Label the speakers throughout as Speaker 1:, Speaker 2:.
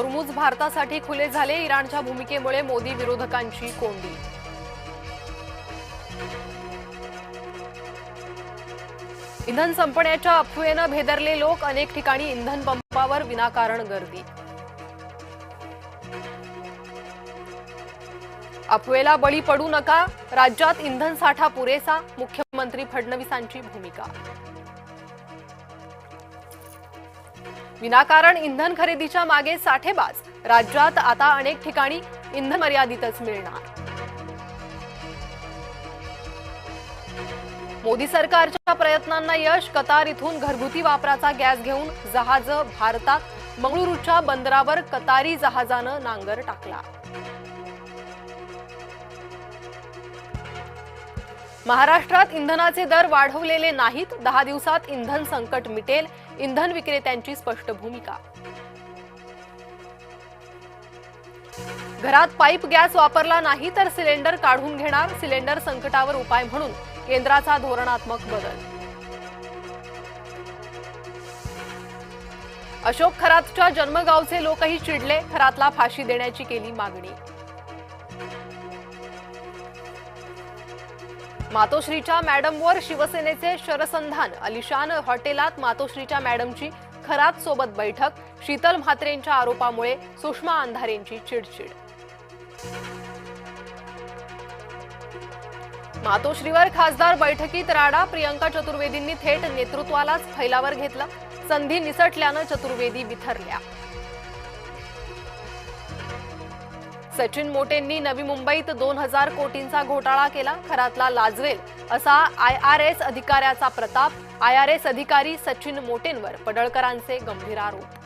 Speaker 1: होर्मुझ भारतासाठी खुले झाले, इराणच्या भूमिकेमुळे मोदी विरोधकांची कोंडी। इंधन संपण्याच्या अफवेनं भेदरले लोक, अनेक ठिकाणी इंधन पंपावर विनाकारण गर्दी। अफवेला बळी पडू नका, राज्यात इंधन साठा पुरेसा, मुख्यमंत्री फडणवीसांची भूमिका। विनाकारण इंधन खरेदीच्या मागे साठेबाज, राज्यात आता अनेक ठिकाणी इंधन मर्यादितच मिळणार। मोदी सरकारच्या प्रयत्नांना यश, कतार इथून घरगुती वापराचा गॅस घेऊन जहाज भारतात, मंगळुरूच्या बंदरावर कतारी जहाजानं नांगर टाकला। महाराष्ट्रात इंधनाचे दर वाढवलेले नाहीत, 10 दिवसात इंधन संकट मिटेल, इंधन विक्रेत्यांची स्पष्ट भूमिका। घरात पाईप गॅस वापरला नाही तर सिलेंडर काढून घेणार, सिलेंडर संकटावर उपाय म्हणून केंद्राचा धोरणात्मक बदल। अशोक खरातच्या जन्मगावचे लोकही चिडले, खरातला फाशी देण्याची केली मागणी। मातोश्रीच्या मॅडमवर शिवसेनेचे शरसंधान, अलिशान हॉटेलात मातोश्रीच्या मॅडमची खरात सोबत बैठक, शीतल म्हात्रेंच्या आरोपामुळे सुषमा अंधारेंची चिडचिड। मातोश्रीवर खासदार बैठकीत राडा, प्रियंका चतुर्वेदींनी थेट नेतृत्वालाच फैलावर घेतलं, संधी निसटल्यानं चतुर्वेदी बिथरल्या। सचिन मोटेंनी नवी मुंबईत 2000 कोटींचा घोटाळा केला, खरातला लाजवेल असा IRS अधिकाऱ्याचा प्रताप, IRS अधिकारी सचिन मोटेंवर पडळकरांचे गंभीर आरोप।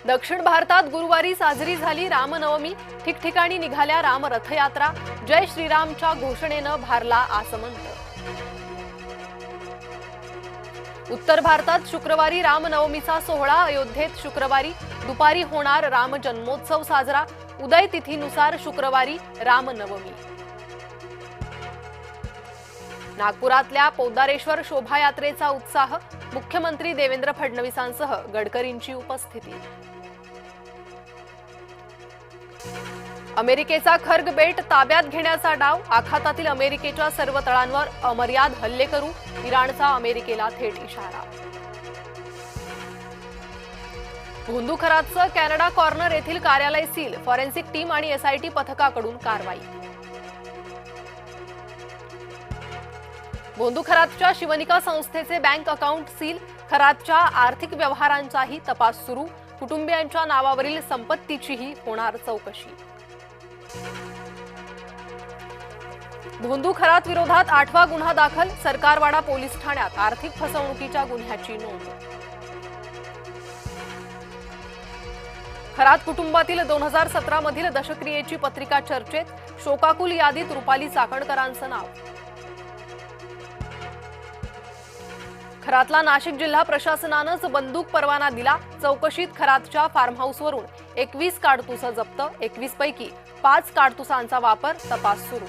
Speaker 1: दक्षिण भारतात गुरुवारी साजरी झाली रामनवमी, ठिकठिकाणी निघाल्या राम रथयात्रा, जय श्रीरामच्या घोषणेनं भारला आसमंत। उत्तर भारतात शुक्रवारी रामनवमीचा सोहळा, अयोध्येत शुक्रवारी दुपारी होणार राम जन्मोत्सव साजरा, उदय तिथीनुसार शुक्रवारी रामनवमी। नागपुरातल्या पोद्दारेश्वर शोभायात्रेचा उत्साह, मुख्यमंत्री देवेंद्र फडणवीसांसह गडकरींची उपस्थिती। अमेरिकेचा खर्ग बेट ताब्यात घेण्याचा डाव, आखातातील अमेरिकेच्या सर्व तळांवर अमर्याद हल्ले करू, इराणचा अमेरिकेला थेट इशारा। भोंदू खरातचं कॅनडा कॉर्नर येथील कार्यालय सील, फॉरेन्सिक टीम आणि SIT पथकाकडून कारवाई। भोंदू खरातच्या शिवनिका संस्थेचे बँक अकाउंट सील, खरातच्या आर्थिक व्यवहारांचाही तपास सुरू, कुटुंबियांच्या नावावरील संपत्तीचीही होणार चौकशी। भोंदू खरात विरोधात 8वा गुन्हा दाखल, सरकारवाडा पोलीस ठाण्यात आर्थिक फसवणुकीच्या गुन्ह्याची नोंद। खरात कुटुंबातील 2017 मधील दशक्रियेची पत्रिका चर्चेत, शोकाकुल यादीत रुपाली चाकणकरांचं नाव। खरातला नाशिक जिल्हा प्रशासनानंच बंदूक परवाना दिला, चौकशीत खरातच्या फार्म हाऊसवरून 21 काडतुसं जप्त, 21 पैकी 5 काडतुसांचा वापर, तपास सुरू।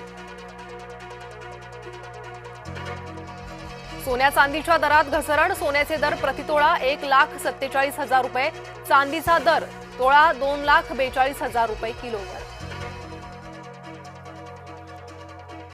Speaker 1: सोन्या चांदीच्या दरात घसरण, सोन्याचे दर प्रतितोळा 1,47,000 रुपये, चांदीचा दर तोळा 2,42,000 रुपये किलोवर।